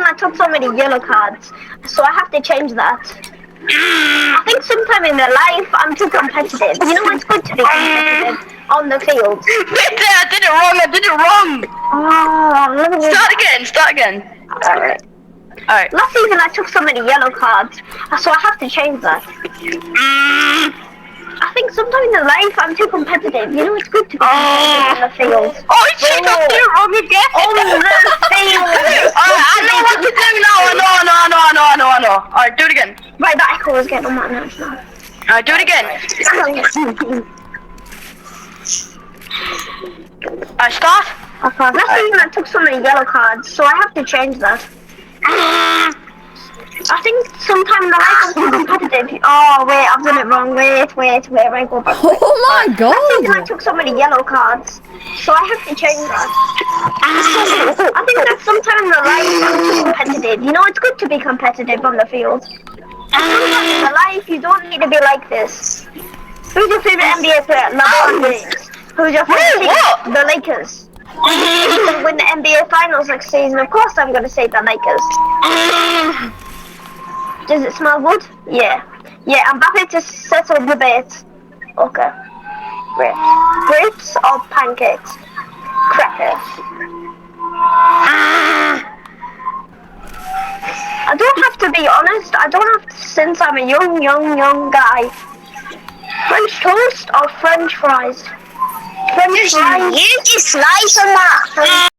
season I took so many yellow cards, so I have to change that. I think sometime in their life I'm too competitive. You know, it's good to be competitive on the field. I did it wrong. Oh, let me Start again. Alright. Alright. Last season I took so many yellow cards, so I have to change that. I think sometimes in life I'm too competitive. You know, it's good to be competitive on the field. Oh shit, I did it wrong again. On the field. I know what to do now. I know. Alright, do it again. Right, that echo is getting on my nerves now. Alright, do it again. Alright, start. Okay. Last season I took so many yellow cards, so I have to change that. I think sometimes the life is too competitive. Oh wait, I've done it wrong. Wait, I go back. Oh my Last season I god! took so many yellow cards, so I have to change that. I think that sometimes the life is too competitive. You know, it's good to be competitive on the field. And sometimes in the life you don't need to be like this. Who's your favorite NBA player? LeBron James. Who's your favorite team? The Lakers. Who's going to win the NBA Finals next season? Of course I'm going to say the Lakers. Does it smell good? Yeah. Yeah, I'm happy to settle debate. Okay. Great. Grapes or pancakes? Crackers. I don't have to be honest. I don't have to, since I'm a young guy. French toast or French fries? French fries. You just slice them up.